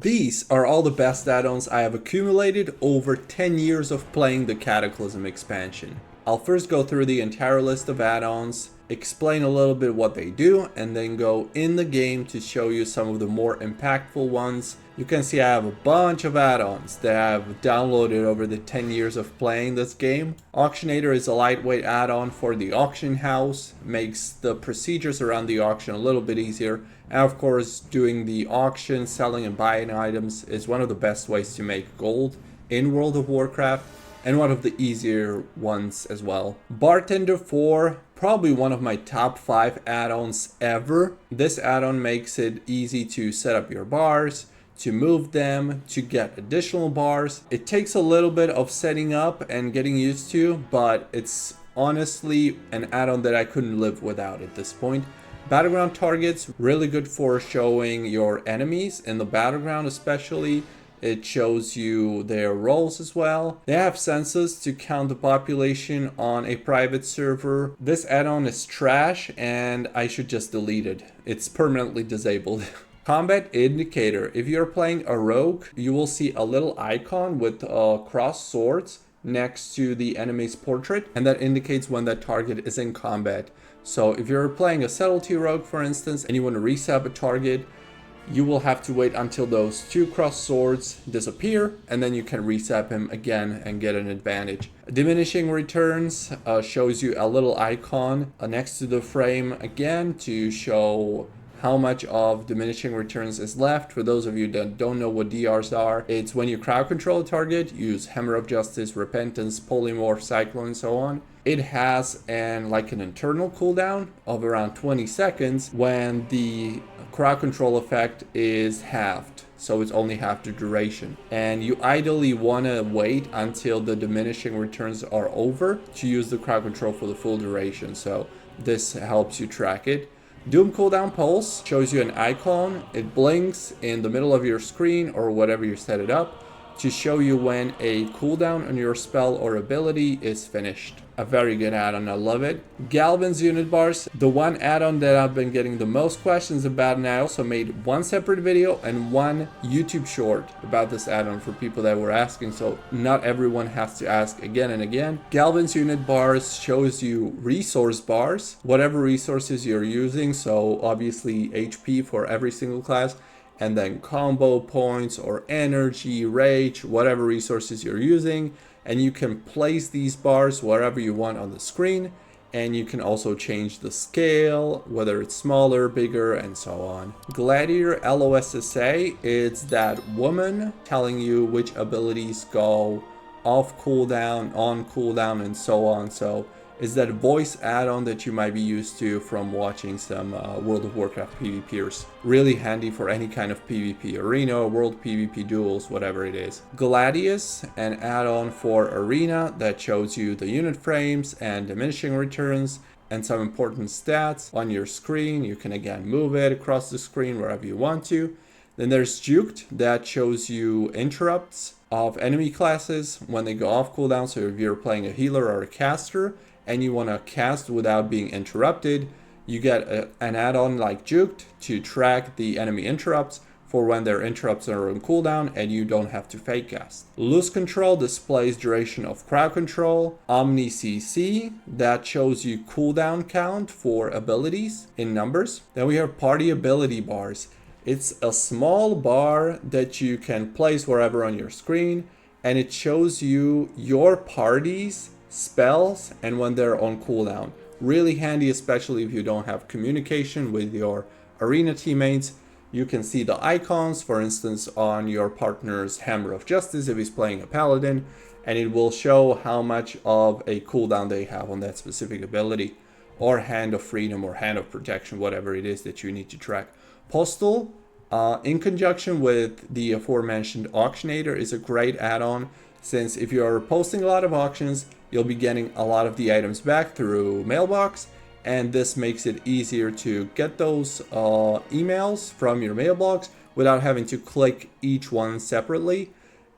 These are all the best add-ons I have accumulated over 10 years of playing the Cataclysm expansion. I'll first go through the entire list of add-ons, explain a little bit what they do, and then go in the game to show you some of the more impactful ones. You can see I have a bunch of add-ons that I've downloaded over the 10 years of playing this game. Auctionator is a lightweight add-on for the auction house, makes the procedures around the auction a little bit easier. And of course, doing the auction, selling and buying items is one of the best ways to make gold in World of Warcraft, and one of the easier ones as well. Bartender 4, probably one of my top 5 add-ons ever. This add-on makes it easy to set up your bars, to move them, to get additional bars. It takes a little bit of setting up and getting used to, but it's honestly an add-on that I couldn't live without at this point. Battleground targets, really good for showing your enemies in the battleground especially. It shows you their roles as well. They have census to count the population on a private server. This add-on is trash and I should just delete it. It's permanently disabled. Combat indicator. If you're playing a rogue, you will see a little icon with crossed swords next to the enemy's portrait, and that indicates when that target is in combat. So if you're playing a subtlety rogue, for instance, and you want to reset a target, you will have to wait until those 2 crossed swords disappear, and then you can reset him again and get an advantage. Diminishing returns shows you a little icon next to the frame again to show how much of diminishing returns is left. For those of you that don't know what DRs are, it's when you crowd control a target, use Hammer of Justice, Repentance, Polymorph, Cyclone, and so on. It has an internal cooldown of around 20 seconds when the crowd control effect is halved. So it's only half the duration. And you ideally want to wait until the diminishing returns are over to use the crowd control for the full duration. So this helps you track it. Doom cooldown pulse shows you an icon. It blinks in the middle of your screen or whatever you set it up to show you when a cooldown on your spell or ability is finished. A very good add-on, I love it. Galvan's unit bars, the one add-on that I've been getting the most questions about, and I also made one separate video and one YouTube short about this add-on for people that were asking, so not everyone has to ask again and again. Galvan's unit bars shows you resource bars, whatever resources you're using, so obviously HP for every single class, and then combo points or energy, rage, whatever resources you're using. And you can place these bars wherever you want on the screen. And you can also change the scale, whether it's smaller, bigger, and so on. Gladiator LOSSA, it's that woman telling you which abilities go off cooldown, on cooldown, and so on. So is that voice add-on that you might be used to from watching some World of Warcraft PvPers. Really handy for any kind of PvP, arena, world PvP duels, whatever it is. Gladius, an add-on for arena that shows you the unit frames and diminishing returns and some important stats on your screen. You can again move it across the screen wherever you want to. Then there's Juked, that shows you interrupts of enemy classes when they go off cooldown. So if you're playing a healer or a caster, and you want to cast without being interrupted, you get an add-on like Juked to track the enemy interrupts for when their interrupts are on cooldown and you don't have to fake cast. Loose Control displays duration of crowd control. Omni CC, that shows you cooldown count for abilities in numbers. Then we have Party Ability Bars. It's a small bar that you can place wherever on your screen, and it shows you your party's spells and when they're on cooldown. Really handy, especially if you don't have communication with your arena teammates. You can see the icons, for instance, on your partner's Hammer of Justice if he's playing a paladin, and it will show how much of a cooldown they have on that specific ability, or Hand of Freedom or Hand of Protection, whatever it is that you need to track. Postal, in conjunction with the aforementioned Auctionator, is a great add-on, since if you're posting a lot of auctions, you'll be getting a lot of the items back through mailbox, and this makes it easier to get those emails from your mailbox without having to click each one separately.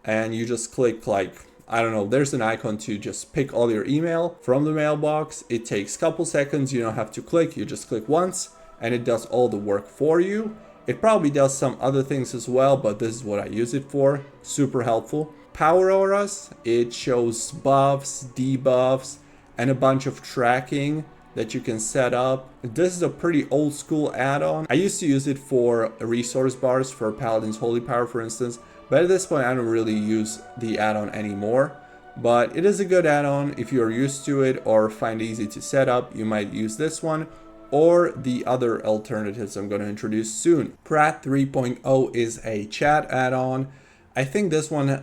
And you just click, like, I don't know, there's an icon to just pick all your email from the mailbox. It takes a couple seconds, you don't have to click, you just click once and it does all the work for you. It probably does some other things as well, but this is what I use it for. Super helpful. Power auras, it shows buffs, debuffs, and a bunch of tracking that you can set up. This is a pretty old school add-on. I used to use it for resource bars for Paladin's Holy Power, for instance, but at this point I don't really use the add-on anymore. But it is a good add-on. If you're used to it or find it easy to set up, you might use this one or the other alternatives I'm going to introduce soon. Prat 3.0 is a chat add-on. I think this one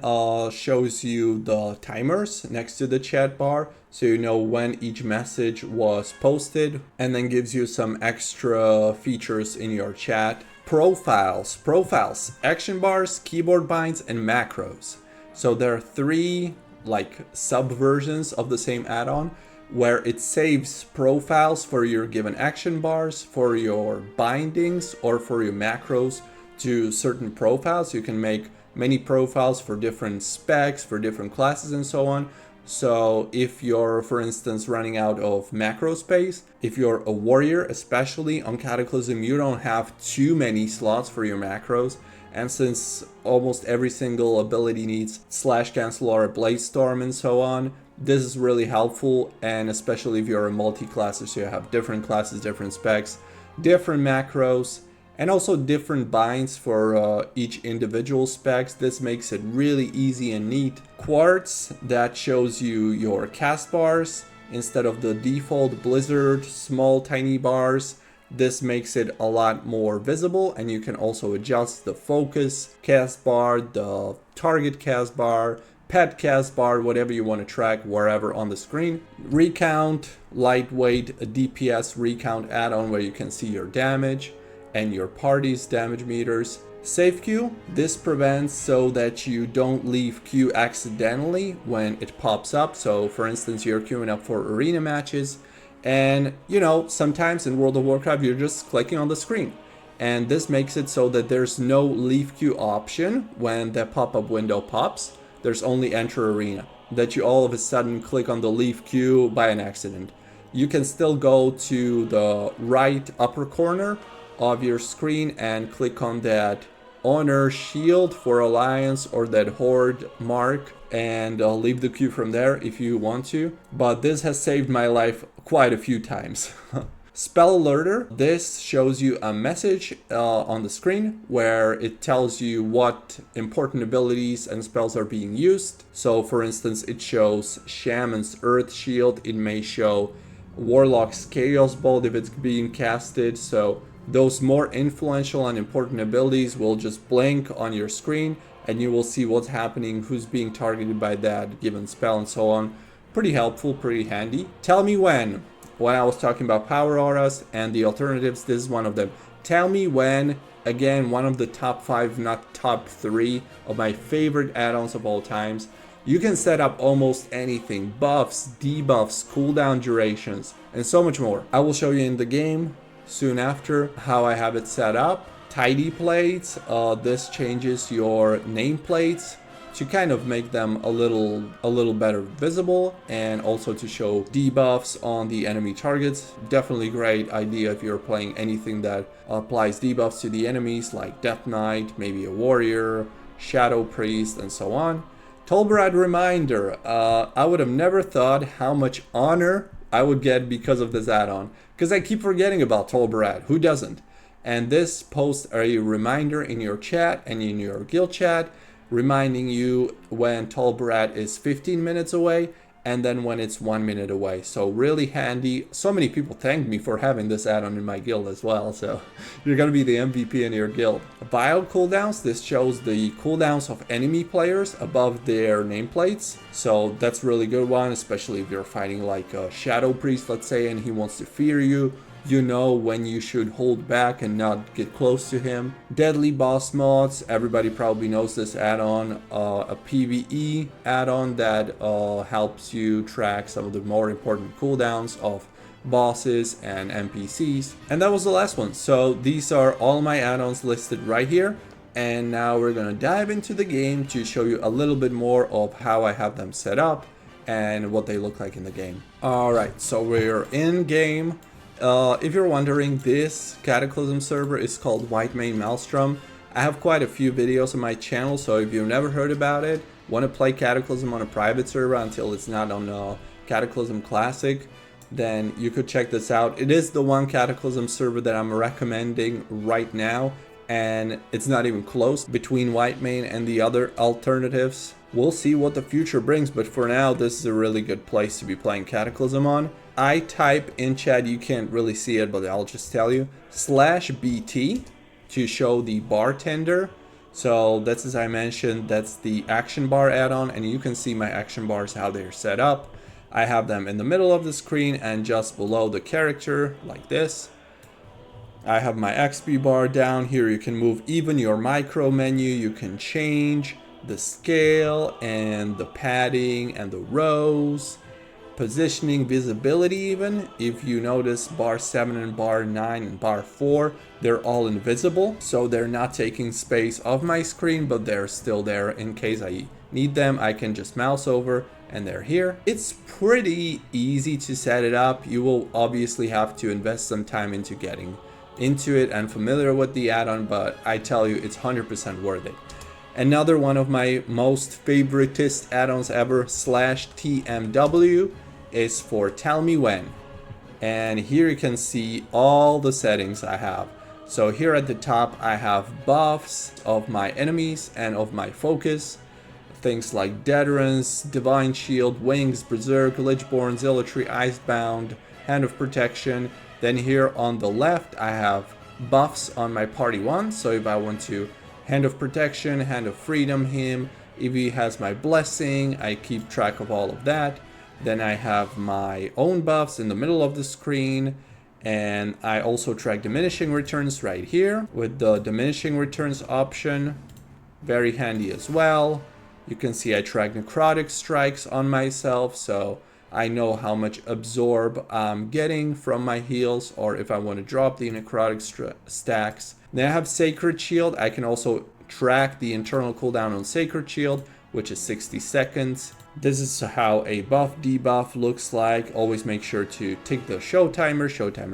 shows you the timers next to the chat bar, so you know when each message was posted, and then gives you some extra features in your chat. Profiles, action bars, keyboard binds, and macros. So there are three like subversions of the same add-on, where it saves profiles for your given action bars, for your bindings, or for your macros to certain profiles. You can make many profiles for different specs, for different classes, and so on. So if you're, for instance, running out of macro space, if you're a warrior, especially on Cataclysm, you don't have too many slots for your macros. And since almost every single ability needs slash cancel or a blaze storm and so on, this is really helpful. And especially if you're a multi-classer, so you have different classes, different specs, different macros, and also different binds for each individual specs. This makes it really easy and neat. Quartz, that shows you your cast bars instead of the default Blizzard small tiny bars. This makes it a lot more visible, and you can also adjust the focus cast bar, the target cast bar, pet cast bar, whatever you want to track wherever on the screen. Recount, lightweight, a DPS recount add-on where you can see your damage and your party's damage meters. Save queue, this prevents so that you don't leave queue accidentally when it pops up. So for instance, you're queuing up for arena matches, and you know, sometimes in World of Warcraft you're just clicking on the screen, and this makes it so that there's no leave queue option when the pop-up window pops. There's only enter arena, that you all of a sudden click on the leave queue by an accident. You can still go to the right upper corner of your screen and click on that honor shield for alliance or that horde mark, and leave the queue from there if you want to. But this has saved my life quite a few times. Spell alerter, this shows you a message on the screen where it tells you what important abilities and spells are being used. So for instance, it shows Shaman's Earth Shield, it may show Warlock's Chaos Bolt if it's being casted. So those more influential and important abilities will just blink on your screen, and you will see what's happening, who's being targeted by that given spell, and so on. Pretty helpful, pretty handy. Tell me when I was talking about power auras and the alternatives, this is one of them. Tell me when, again, one of the top 5, not top 3 of my favorite add-ons of all times. You can set up almost anything, buffs, debuffs, cooldown durations, and so much more. I will show you in the game soon after how I have it set up. Tidy plates, this changes your nameplates to kind of make them a little better visible, and also to show debuffs on the enemy targets. Definitely great idea if you're playing anything that applies debuffs to the enemies, like Death Knight, maybe a warrior, Shadow Priest, and so on. Tolbarad reminder, I would have never thought how much honor I would get because of this add-on, because I keep forgetting about Tolbarad. Who doesn't? And this posts a reminder in your chat and in your guild chat, reminding you when Tolbarad is 15 minutes away, and then when it's 1 minute away. So really handy. So many people thanked me for having this add-on in my guild as well, so you're gonna be the MVP in your guild. Vial cooldowns, this shows the cooldowns of enemy players above their nameplates, so that's a really good one, especially if you're fighting like a Shadow Priest, let's say, and he wants to fear you. You know when you should hold back and not get close to him. Deadly boss mods, everybody probably knows this add-on, a PvE add-on that helps you track some of the more important cooldowns of bosses and NPCs. And that was the last one. So these are all my add-ons listed right here. And now we're gonna dive into the game to show you a little bit more of how I have them set up and what they look like in the game. All right, so we're in game. if you're wondering, this Cataclysm server is called Whitemane Maelstrom. I have quite a few videos on my channel, so if you've never heard about it, want to play Cataclysm on a private server until it's not on Cataclysm Classic, then you could check this out. It is the one Cataclysm server that I'm recommending right now, and it's not even close between Whitemane and the other alternatives. We'll see what the future brings, but for now, this is a really good place to be playing Cataclysm on. I type in chat, you can't really see it, but I'll just tell you, /BT to show the bartender. So that's, as I mentioned, that's the action bar add-on, and you can see my action bars, how they're set up. I have them in the middle of the screen and just below the character, like this. I have my XP bar down here. You can move even your micro menu. You can change the scale and the padding and the rows, positioning, visibility even. If you notice, bar 7 and bar 9 and bar 4, they're all invisible, so they're not taking space of my screen, but they're still there in case I need them. I can just mouse over and they're here. It's pretty easy to set it up. You will obviously have to invest some time into getting into it and familiar with the add-on, but I tell you, it's 100% worth it. Another one of my most favoritist add-ons ever, /TMW, is for Tell Me When. And here you can see all the settings I have. So here at the top, I have buffs of my enemies and of my focus. Things like ADDONS, Divine Shield, Wings, Berserk, Lichborn, Zealotry, Icebound, Hand of Protection. Then here on the left, I have buffs on my party 1. So if I want to Hand of Protection, Hand of Freedom him, if he has my blessing, I keep track of all of that. Then I have my own buffs in the middle of the screen, and I also track diminishing returns right here with the diminishing returns option. Very handy as well. You can see I track necrotic strikes on myself, so I know how much absorb I'm getting from my heals, or if I want to drop the necrotic stacks. Then I have Sacred Shield. I can also track the internal cooldown on Sacred Shield, which is 60 seconds. This is how a buff debuff looks like. Always make sure to tick the show timer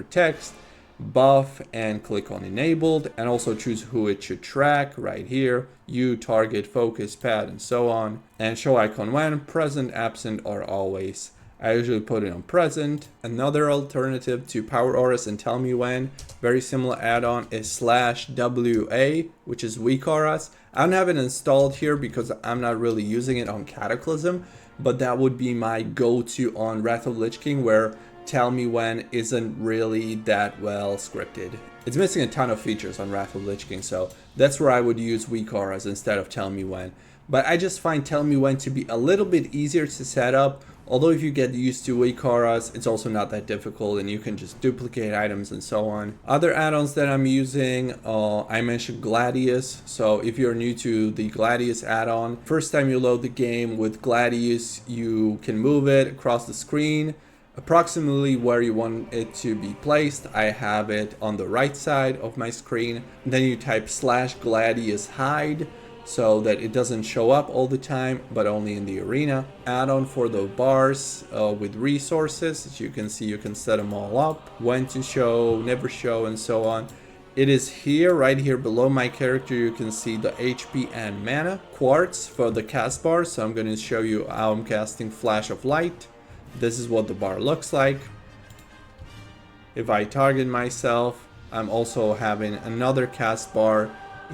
text, buff, and click on enabled, and also choose who it should track right here. You, target, focus, pad, and so on. And show icon when, present, absent, or always. I usually put it on present. Another alternative to Power Auras and Tell Me When, very similar add-on, is /WA, which is Weak Auras. I don't have it installed here because I'm not really using it on Cataclysm, but that would be my go-to on Wrath of Lich King, where Tell Me When isn't really that well scripted. It's missing a ton of features on Wrath of Lich King, so that's where I would use Weak Auras instead of Tell Me When. But I just find Tell Me When to be a little bit easier to set up. Although if you get used to Weak Auras, it's also not that difficult, and you can just duplicate items and so on. Other add-ons that I'm using, I mentioned Gladius. So if you're new to the Gladius add-on, first time you load the game with Gladius, you can move it across the screen approximately where you want it to be placed. I have it on the right side of my screen. And then you type /Gladius hide, so that it doesn't show up all the time, but only in the arena. Add-on for the bars with resources. As you can see, you can set them all up, when to show, never show, and so on. It is here, right here below my character. You can see the HP and mana. Quartz for the cast bar, so I'm going to show you how I'm casting Flash of Light. This is what the bar looks like. If I target myself, I'm also having another cast bar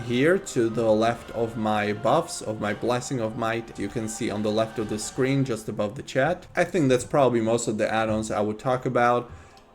here to the left of my buffs, of my Blessing of Might. You can see on the left of the screen, just above the chat. I think that's probably most of the add-ons I would talk about.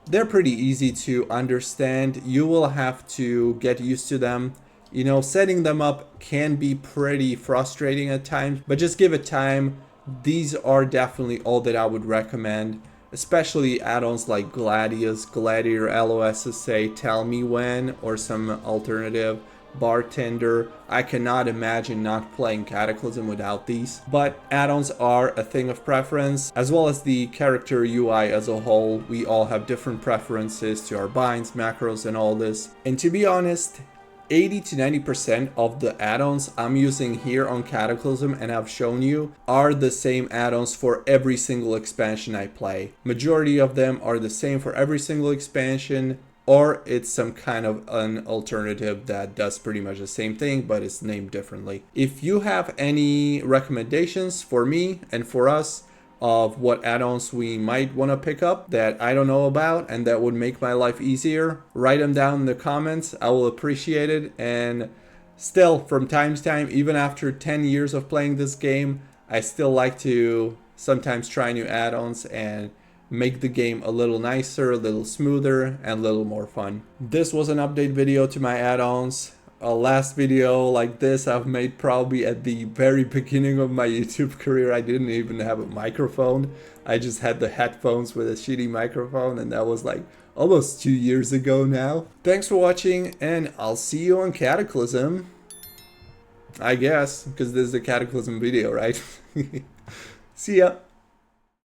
They're pretty easy to understand. You will have to get used to them. You know, setting them up can be pretty frustrating at times, but just give it time. These are definitely all that I would recommend, especially add-ons like Gladius, Gladiator, LOSSA, Tell Me When, or some alternative. Bartender. I cannot imagine not playing Cataclysm without these, but add-ons are a thing of preference, as well as the character UI as a whole. We all have different preferences to our binds, macros, and all this, and to be honest, 80 to 90% of the add-ons I'm using here on Cataclysm and I've shown you are the same add-ons for every single expansion I play. Majority of them are the same for every single expansion, or it's some kind of an alternative that does pretty much the same thing but it's named differently. If you have any recommendations for me and for us of what add-ons we might want to pick up that I don't know about and that would make my life easier, write them down in the comments. I will appreciate it. And still, from time to time, even after 10 years of playing this game, I still like to sometimes try new add-ons and make the game a little nicer, a little smoother, and a little more fun. This was an update video to my add-ons. A last video like this I've made probably at the very beginning of my YouTube career. I didn't even have a microphone. I just had the headphones with a shitty microphone, and that was like almost 2 years ago now. Thanks for watching, and I'll see you on Cataclysm. I guess, because this is a Cataclysm video, right? See ya!